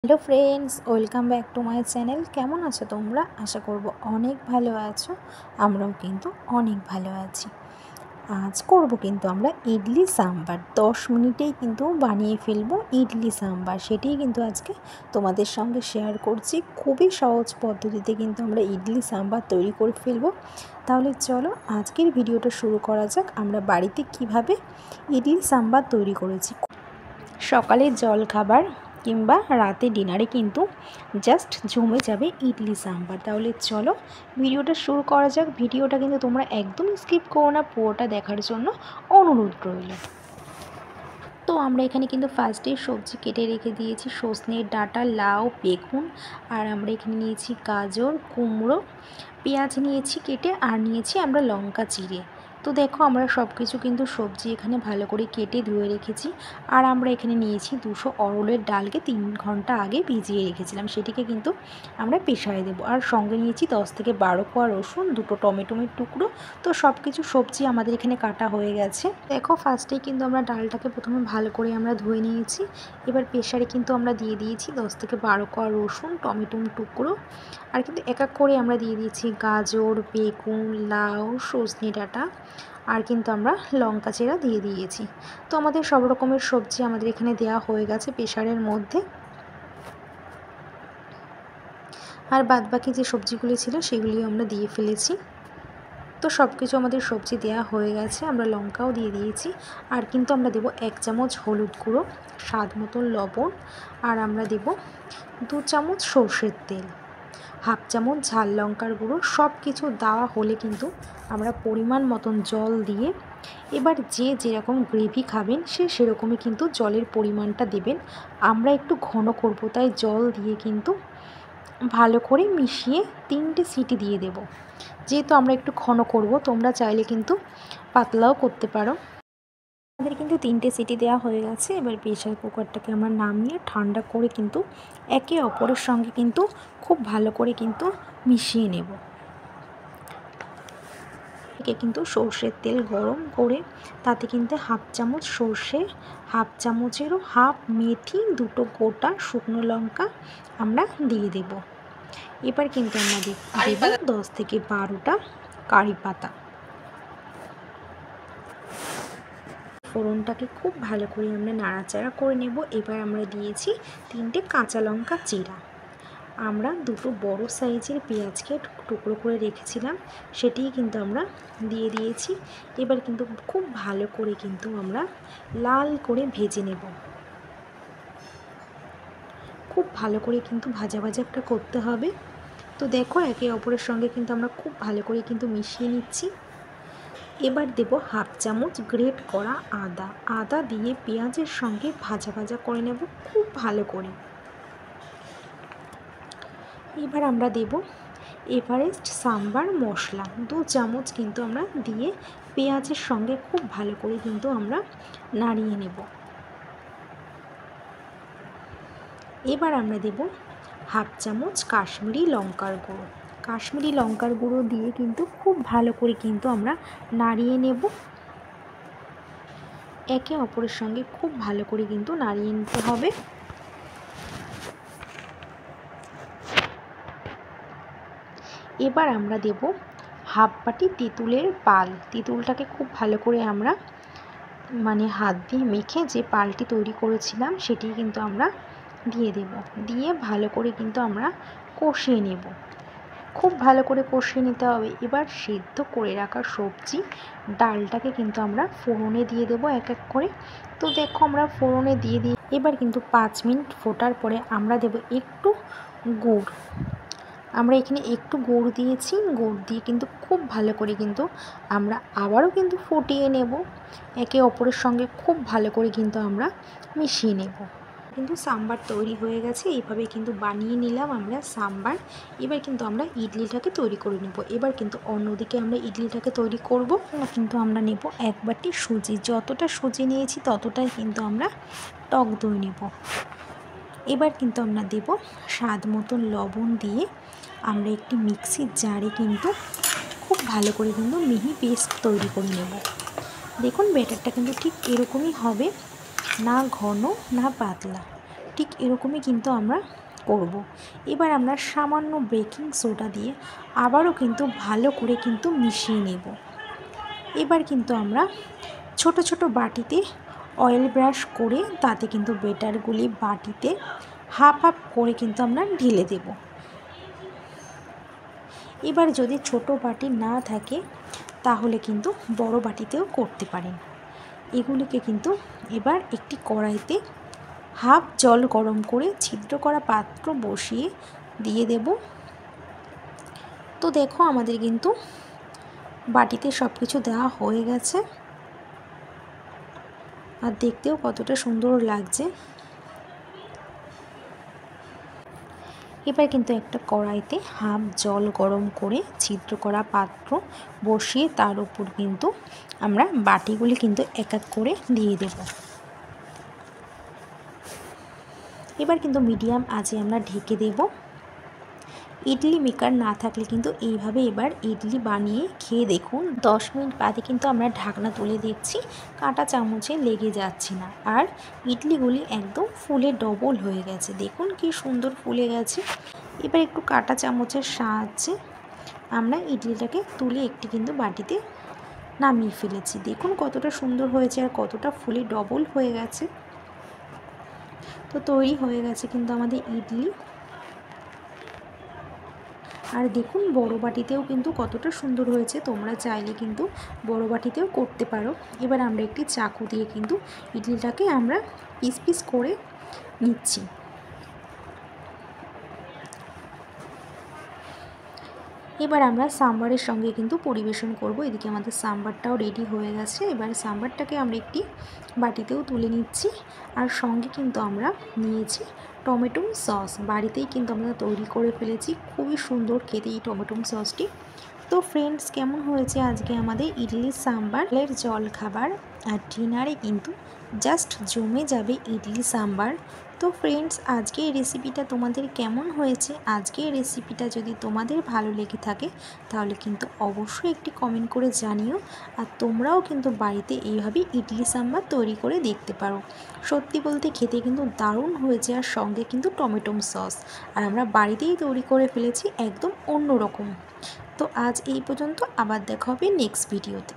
Hello friends, welcome back to my channel. কেমন আছো তোমরা? আশা করব অনেক ভালো আছো। আমরাও কিন্তু অনেক ভালো আছি। আজ করব কিন্তু আমরা ইডলি সাম্বার। 10 মিনিটেই কিন্তু বানিয়ে ফেলবো ইডলি সাম্বার। সেটাই কিন্তু আজকে তোমাদের সঙ্গে শেয়ার করছি। খুবই সহজ পদ্ধতিতে কিন্তু আমরা ইডলি সাম্বার তৈরি করে ফেলবো। তাহলে চলো আজকের ভিডিওটা শুরু করা যাক। আমরা বাড়িতে কিভাবে ইডলি সাম্বার তৈরি করেছি। সকালের জলখাবার কিংবা রাতে ডিনারে কিন্তু জাস্ট জমে যাবে ইডলি সাম্বার। তাহলে চলো ভিডিওটা শুরু করা যাক। ভিডিওটা কিন্তু তোমরা একদম স্কিপ করো না, পুরোটা দেখার জন্য অনুরোধ রইল। তো আমরা এখানে কিন্তু ফার্স্টেই সবজি কেটে রেখে দিয়েছি, সজনের ডাঁটা, লাউ, বেগুন, আর আমরা এখানে নিয়েছি গাজর, কুমড়ো, পেঁয়াজ নিয়েছি কেটে, আর নিয়েছি আমরা লঙ্কা চিড়ে। তো দেখো আমরা সব কিছু কিন্তু সবজি এখানে ভালো করে কেটে ধুয়ে রেখেছি। আর আমরা এখানে নিয়েছি 200 অরহরের ডালকে 3 ঘন্টা আগে ভিজিয়ে রেখেছিলাম, সেটিকে কিন্তু আমরা পেশায় দেবো। আর সঙ্গে নিয়েছি 10 থেকে 12 কোয়া রসুন, 2টো টমেটোমের টুকরো। তো সব কিছু সবজি আমাদের এখানে কাটা হয়ে গেছে। দেখো ফার্স্টেই কিন্তু আমরা ডালটাকে প্রথমে ভালো করে আমরা ধুয়ে নিয়েছি। এবার প্রেশারে কিন্তু আমরা দিয়ে দিয়েছি 10 থেকে 12 কোয়া রসুন, টমেটোর টুকরো, আর কিন্তু এক এক করে আমরা দিয়ে দিয়েছি গাজর, বেগুন, লাউ, সজনে ডাঁটা, আর কিন্তু আমরা লঙ্কা চেরা দিয়ে দিয়েছি। তো আমাদের সব রকমের সবজি আমাদের এখানে দেওয়া হয়ে গেছে প্রেশারের মধ্যে। আর বাদবাকি যে সবজিগুলি ছিল সেগুলিও আমরা দিয়ে ফেলেছি। তো সব কিছু আমাদের সবজি দেওয়া হয়ে গেছে, আমরা লঙ্কাও দিয়ে দিয়েছি। আর কিন্তু আমরা দেব 1 চামচ হলুদ গুঁড়ো, স্বাদ মতন লবণ, আর আমরা দেব 2 চামচ সর্ষের তেল, হাফ চামচ ঝাল লঙ্কার গুঁড়ো। সব কিছু দেওয়া হলে কিন্তু আমরা পরিমাণ মতন জল দিয়ে, এবার যে যেরকম গ্রেভি খাবেন সে সেরকমই কিন্তু জলের পরিমাণটা দেবেন। আমরা একটু ঘন করব, তাই জল দিয়ে কিন্তু ভালো করে মিশিয়ে 3টে সিটি দিয়ে দেব। যেহেতু আমরা একটু ঘন করব, তোমরা চাইলে কিন্তু পাতলাও করতে পারো। আমাদের কিন্তু 3টে সিটি দেওয়া হয়ে গেছে। এবার প্রেশার কুকারটাকে আমরা নামিয়ে ঠান্ডা করে কিন্তু একে অপরের সঙ্গে কিন্তু খুব ভালো করে কিন্তু মিশিয়ে নেব। একে কিন্তু সর্ষের তেল গরম করে তাতে কিন্তু হাফ চামচ সর্ষে, হাফ চামচেরও হাফ মেথি, 2টো গোটা শুকনো লঙ্কা আমরা দিয়ে দেব। এবার কিন্তু আমরা দেব 10 থেকে 12টা কারি পাতা। ফোড়নটাকে খুব ভালো করে আমরা নাড়াচাড়া করে নেব। এবার আমরা দিয়েছি 3টে কাঁচা লঙ্কা চিরা। আমরা 2টো বড় সাইজের পেঁয়াজকে টুকরো করে রেখেছিলাম, সেটিই কিন্তু আমরা দিয়ে দিয়েছি। এবার কিন্তু খুব ভালো করে কিন্তু আমরা লাল করে ভেজে নেব। খুব ভালো করে কিন্তু ভাজা একটা করতে হবে। তো দেখো একে অপরের সঙ্গে কিন্তু আমরা খুব ভালো করে কিন্তু মিশিয়ে নিচ্ছি। এবার দেব হাফ চামচ গ্রেট করা আদা। আদা দিয়ে পেঁয়াজের সঙ্গে ভাজা করে নেব খুব ভালো করে। এবার আমরা দেব এভারেস্ট সাম্বার মশলা 2 চামচ কিন্তু আমরা দিয়ে পেঁয়াজের সঙ্গে খুব ভালো করে কিন্তু আমরা নাড়িয়ে নেব। এবার আমরা দেব হাফ চামচ কাশ্মীরি লঙ্কার গুঁড়ো। কাশ্মীরি লঙ্কার গুঁড়ো দিয়ে কিন্তু খুব ভালো করে কিন্তু আমরা নাড়িয়ে নেব। একে অপরের সঙ্গে খুব ভালো করে কিন্তু নাড়িয়ে নিতে হবে। এবার আমরা দেব হাফ বাটি তেঁতুলের পাল। তেঁতুলটাকে খুব ভালো করে আমরা হাত দিয়ে মেখে যে পালটি তৈরি করেছিলাম সেটি কিন্তু আমরা দিয়ে দেব। দিয়ে ভালো করে কিন্তু আমরা কষিয়ে নেব। খুব ভালো করে কষিয়ে নিতে হবে। এবার সিদ্ধ করে রাখা সবজি ডালটাকে কিন্তু আমরা ফোড়নে দিয়ে দেব এক এক করে। তো দেখো আমরা ফোড়নে দিয়ে দিই। এবার কিন্তু 5 মিনিট ফোটার পরে আমরা দেব একটু গুড়। আমরা এখানে একটু গুড় দিয়েছি। গুড় দিয়ে কিন্তু খুব ভালো করে কিন্তু আমরা আবারও কিন্তু ফুটিয়ে নেব। একে অপরের সঙ্গে খুব ভালো করে কিন্তু আমরা মিশিয়ে নেব। কিন্তু সাম্বার তৈরি হয়ে গেছে। এইভাবে কিন্তু বানিয়ে নিলাম আমরা সাম্বার। এবার কিন্তু আমরা ইডলিটাকে তৈরি করে নেব। এবার কিন্তু অন্যদিকে আমরা ইডলিটাকে তৈরি করব। কিন্তু আমরা নেব 1 বাটি সুজি। যতটা সুজি নিয়েছি ততটাই কিন্তু আমরা টক দই নেব। এবার কিন্তু আমরা দেব স্বাদ মতন লবণ দিয়ে আমরা একটি মিক্সির জারে কিন্তু খুব ভালো করে কিন্তু মিহি পেস্ট তৈরি করে নেব। দেখুন ব্যাটারটা কিন্তু ঠিক এরকমই হবে, না ঘন না পাতলা, ঠিক এরকমই কিন্তু আমরা করব। এবার আমরা সামান্য বেকিং সোডা দিয়ে আবারও কিন্তু ভালো করে কিন্তু মিশিয়ে নেব। এবার কিন্তু আমরা ছোট ছোট বাটিতে অয়েল ব্রাশ করে তাতে কিন্তু বেটারগুলি বাটিতে হাফ হাফ করে কিন্তু আমরা ঢেলে দেব। এবার যদি ছোট বাটি না থাকে তাহলে কিন্তু বড় বাটিতেও করতে পারেন। এগুলিকে কিন্তু এবার একটি কড়াইতে হাফ জল গরম করে ছিদ্র করা পাত্র বসিয়ে দিয়ে দেব। তো দেখো আমাদের কিন্তু বাটিতে সব কিছু দেওয়া হয়ে গেছে, আর দেখতেও কতটা সুন্দর লাগছে। এবার কিন্তু একটা কড়াইতে হাফ জল গরম করে ছিদ্র করা পাত্র বসিয়ে তার উপর কিন্তু আমরা বাটিগুলি কিন্তু এক এক করে দিয়ে দেব। এবার কিন্তু মিডিয়াম আঁচে আমরা ঢেকে দেব। ইডলি মেকার না থাকলে কিন্তু এইভাবে এবার ইডলি বানিয়ে খেয়ে দেখুন। 10 মিনিট বাদে কিন্তু আমরা ঢাকনা তুলে দেখছি কাঁটা চামচে লেগে যাচ্ছে না, আর ইডলিগুলি একদম ফুলে ডবল হয়ে গেছে। দেখুন কি সুন্দর ফুলে গেছে। এবার একটু কাঁটা চামচের সাহায্যে আমরা ইডলিটাকে তুলে একটি কিন্তু বাটিতে নামিয়ে ফেলেছি। দেখুন কতটা সুন্দর হয়েছে আর কতটা ফুলে ডবল হয়ে গেছে। তো তৈরি হয়ে গেছে কিন্তু আমাদের ইডলি। আর দেখুন বড় বাটিতেও কিন্তু কতটা সুন্দর হয়েছে। তোমরা চাইলে কিন্তু বড় বাটিতেও করতে পারো। এবার আমরা একটি চাকু দিয়ে কিন্তু ইডলিটাকে আমরা পিস পিস করে নিচ্ছি। এবার আমরা সাম্বারের সঙ্গে কিন্তু পরিবেশন করব। এদিকে আমাদের সাম্বারটাও রেডি হয়ে গেছে। এবার সাম্বারটাকে আমরা একটি বাটিতেও তুলে নিচ্ছি, আর সঙ্গে কিন্তু আমরা নিয়েছি টমেটো সস। বাড়িতেই কিন্তু আমরা তৈরি করে ফেলেছি, খুবই সুন্দর খেতে এই টমেটো সসটি। তো ফ্রেন্ডস, কেমন হয়েছে আজকে আমাদের ইডলি সাম্বারের জল খাবার, আর ডিনারে কিন্তু জাস্ট জমে যাবে ইডলি সাম্বার। তো ফ্রেন্ডস, আজকে এই রেসিপিটা তোমাদের কেমন হয়েছে? আজকে এই রেসিপিটা যদি তোমাদের ভালো লেগে থাকে তাহলে কিন্তু অবশ্যই একটি কমেন্ট করে জানিও। আর তোমরাও কিন্তু বাড়িতে এইভাবে ইডলি সাম্বার তৈরি করে দেখতে পারো। সত্যি বলতে খেতে কিন্তু দারুণ হয়েছে, আর সঙ্গে কিন্তু টমেটো সস, আর আমরা বাড়িতেই তৈরি করে ফেলেছি একদম অন্য রকম। তো আজ এই পর্যন্ত, আবার দেখা হবে নেক্সট ভিডিওতে।